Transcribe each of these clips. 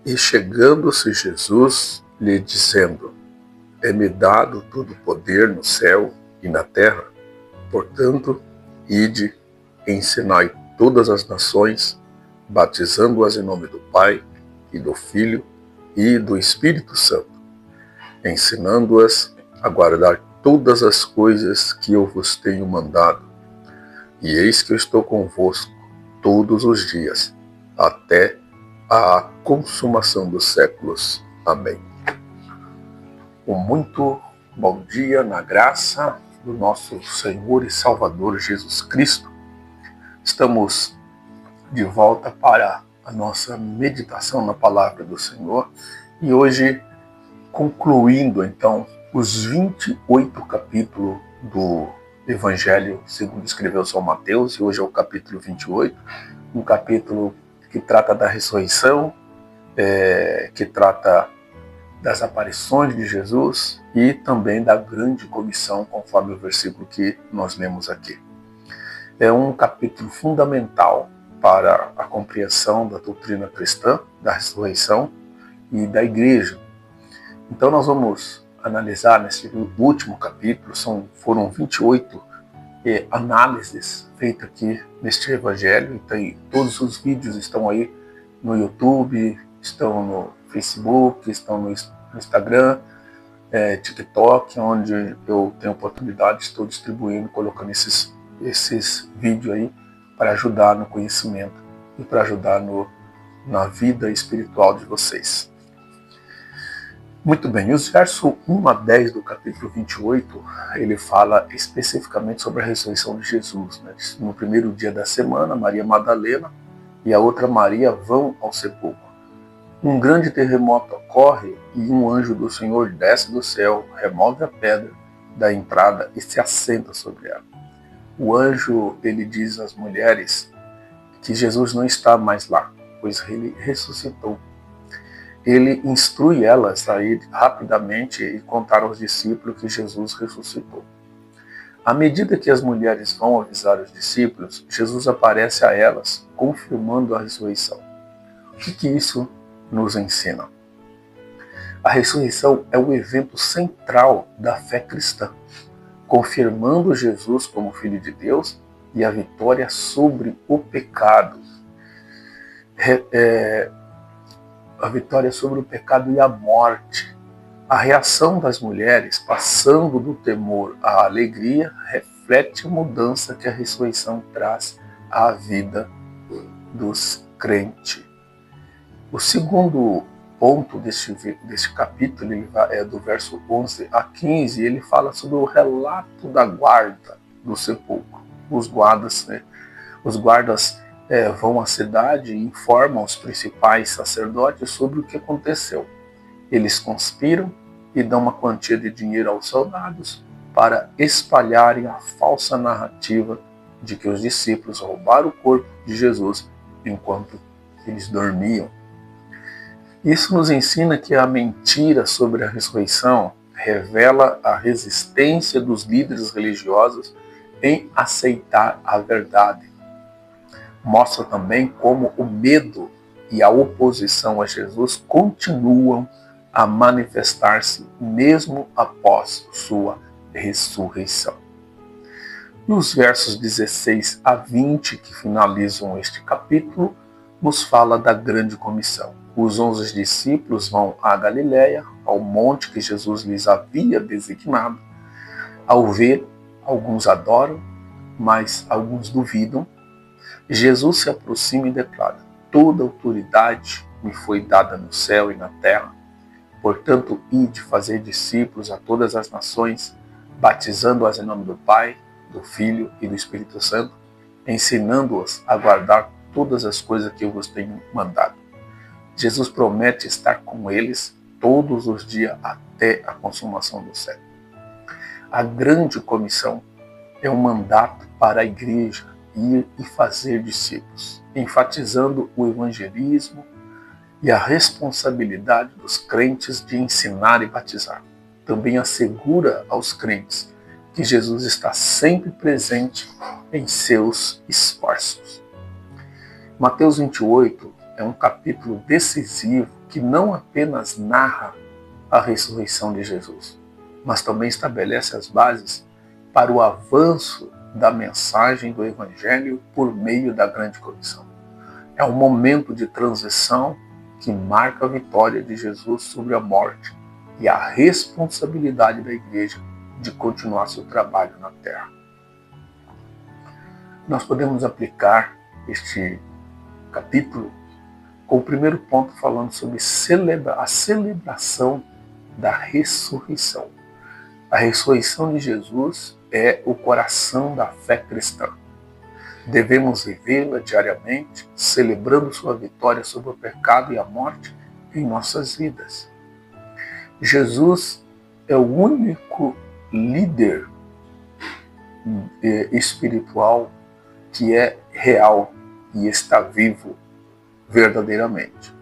E chegando-se Jesus, lhe dizendo: É-me dado todo o poder no céu e na terra. Portanto, ide, ensinai todas as nações, batizando-as em nome do Pai, e do Filho, e do Espírito Santo, ensinando-as a guardar todas as coisas que eu vos tenho mandado. E eis que eu estou convosco todos os dias, até a consumação dos séculos. Amém. Um muito bom dia na graça do nosso Senhor e Salvador Jesus Cristo. Estamos de volta para a nossa meditação na palavra do Senhor e hoje concluindo então os 28 capítulos do Evangelho segundo escreveu São Mateus, e hoje é o capítulo 28, um capítulo que trata da ressurreição, que trata das aparições de Jesus e também da grande comissão, conforme o versículo que nós lemos aqui. É um capítulo fundamental para a compreensão da doutrina cristã, da ressurreição e da igreja. Então nós vamos analisar nesse último capítulo, foram 28 análises feitas aqui neste evangelho. Então, todos os vídeos estão aí no YouTube, estão no Facebook, estão no Instagram, TikTok, onde eu tenho oportunidade, estou distribuindo, colocando esses vídeos aí para ajudar no conhecimento e para ajudar na vida espiritual de vocês. Muito bem, os versos 1 a 10 do capítulo 28, ele fala especificamente sobre a ressurreição de Jesus. Né? No primeiro dia da semana, Maria Madalena e a outra Maria vão ao sepulcro. Um grande terremoto ocorre e um anjo do Senhor desce do céu, remove a pedra da entrada e se assenta sobre ela. O anjo, ele diz às mulheres que Jesus não está mais lá, pois ele ressuscitou. Ele instrui elas a ir rapidamente e contar aos discípulos que Jesus ressuscitou. À medida que as mulheres vão avisar os discípulos, Jesus aparece a elas, confirmando a ressurreição. O que isso nos ensina? A ressurreição é o evento central da fé cristã, confirmando Jesus como Filho de Deus e a vitória sobre o pecado. A vitória sobre o pecado e a morte. A reação das mulheres, passando do temor à alegria, reflete a mudança que a ressurreição traz à vida dos crentes. O segundo ponto deste capítulo é do verso 11 a 15, ele fala sobre o relato da guarda do sepulcro. Os guardas vão à cidade e informam os principais sacerdotes sobre o que aconteceu. Eles conspiram e dão uma quantia de dinheiro aos soldados para espalharem a falsa narrativa de que os discípulos roubaram o corpo de Jesus enquanto eles dormiam. Isso nos ensina que a mentira sobre a ressurreição revela a resistência dos líderes religiosos em aceitar a verdade. Mostra também como o medo e a oposição a Jesus continuam a manifestar-se mesmo após sua ressurreição. Nos versos 16 a 20, que finalizam este capítulo, nos fala da grande comissão. Os 11 discípulos vão à Galiléia, ao monte que Jesus lhes havia designado. Ao ver, alguns adoram, mas alguns duvidam. Jesus se aproxima e declara: toda autoridade me foi dada no céu e na terra. Portanto, ide fazer discípulos a todas as nações, batizando-as em nome do Pai, do Filho e do Espírito Santo, ensinando-as a guardar todas as coisas que eu vos tenho mandado. Jesus promete estar com eles todos os dias até a consumação do século. A grande comissão é um mandato para a igreja ir e fazer discípulos, enfatizando o evangelismo e a responsabilidade dos crentes de ensinar e batizar. Também assegura aos crentes que Jesus está sempre presente em seus esforços. Mateus 28 é um capítulo decisivo que não apenas narra a ressurreição de Jesus, mas também estabelece as bases para o avanço da mensagem do Evangelho por meio da grande comissão. É um momento de transição que marca a vitória de Jesus sobre a morte e a responsabilidade da igreja de continuar seu trabalho na terra. Nós podemos aplicar este capítulo com o primeiro ponto falando sobre a celebração da ressurreição. A ressurreição de Jesus é o coração da fé cristã. Devemos vivê-la diariamente, celebrando sua vitória sobre o pecado e a morte em nossas vidas. Jesus é o único líder espiritual que é real e está vivo verdadeiramente.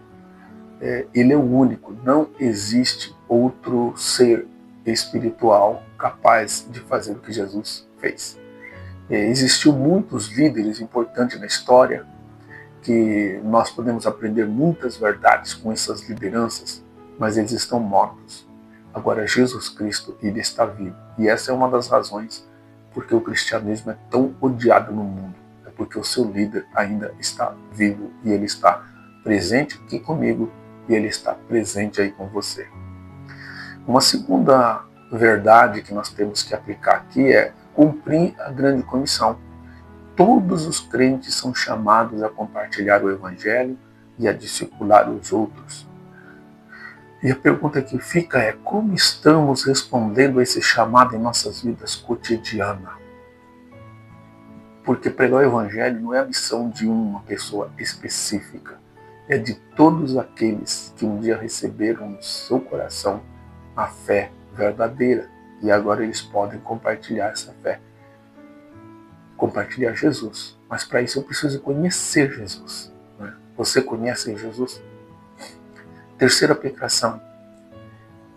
Ele é o único, não existe outro ser espiritual capaz de fazer o que Jesus fez. Existiu muitos líderes importantes na história que nós podemos aprender muitas verdades com essas lideranças, mas eles estão mortos. Agora Jesus Cristo, ele está vivo. E essa é uma das razões porque o cristianismo é tão odiado no mundo. É porque o seu líder ainda está vivo e ele está presente aqui comigo e ele está presente aí com você. Uma segunda verdade que nós temos que aplicar aqui é cumprir a grande comissão. Todos os crentes são chamados a compartilhar o Evangelho e a discipular os outros. E a pergunta que fica é: como estamos respondendo a esse chamado em nossas vidas cotidianas? Porque pregar o Evangelho não é a missão de uma pessoa específica, é de todos aqueles que um dia receberam no seu coração a fé verdadeira e agora eles podem compartilhar essa fé, compartilhar Jesus. Mas para isso eu preciso conhecer Jesus. Né? Você conhece Jesus? Terceira aplicação: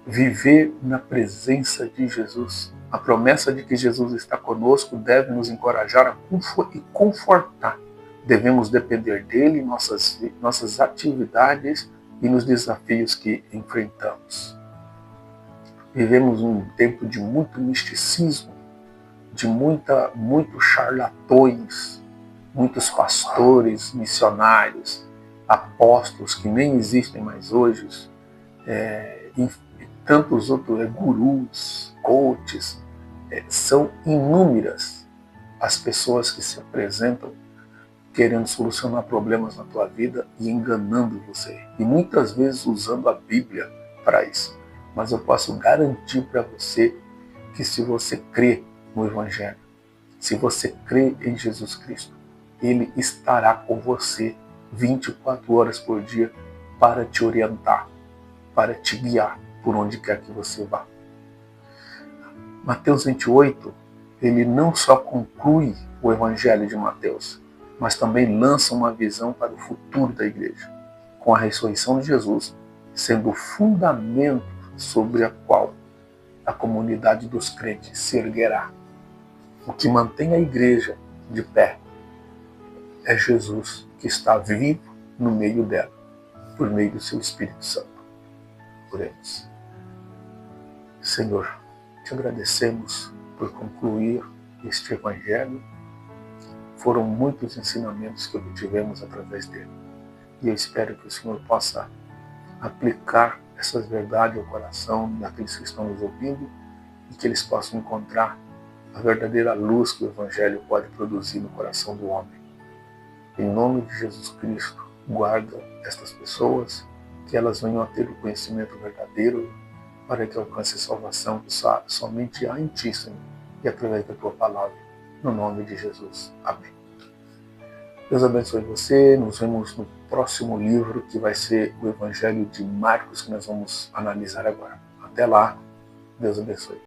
viver na presença de Jesus. A promessa de que Jesus está conosco deve nos encorajar e confortar. Devemos depender dele em nossas atividades e nos desafios que enfrentamos. Vivemos um tempo de muito misticismo, de muitos charlatões, muitos pastores, missionários, apóstolos que nem existem mais hoje, e tantos outros gurus, coaches. São inúmeras as pessoas que se apresentam querendo solucionar problemas na tua vida e enganando você. E muitas vezes usando a Bíblia para isso. Mas eu posso garantir para você que se você crê no Evangelho, se você crê em Jesus Cristo, Ele estará com você 24 horas por dia para te orientar, para te guiar por onde quer que você vá. Mateus 28, ele não só conclui o Evangelho de Mateus, mas também lança uma visão para o futuro da igreja, com a ressurreição de Jesus sendo o fundamento sobre a qual a comunidade dos crentes se erguerá. O que mantém a igreja de pé é Jesus, que está vivo no meio dela, por meio do seu Espírito Santo. Oremos. Senhor, te agradecemos por concluir este Evangelho. Foram muitos ensinamentos que obtivemos através dele. E eu espero que o Senhor possa aplicar essas verdades ao coração daqueles que estão nos ouvindo e que eles possam encontrar a verdadeira luz que o Evangelho pode produzir no coração do homem. Em nome de Jesus Cristo, guarda estas pessoas, que elas venham a ter o conhecimento verdadeiro para que alcance a salvação que somente há em Ti, Senhor, e através da Tua palavra. No nome de Jesus. Amém. Deus abençoe você. Nos vemos no próximo livro, que vai ser o Evangelho de Marcos, que nós vamos analisar agora. Até lá. Deus abençoe.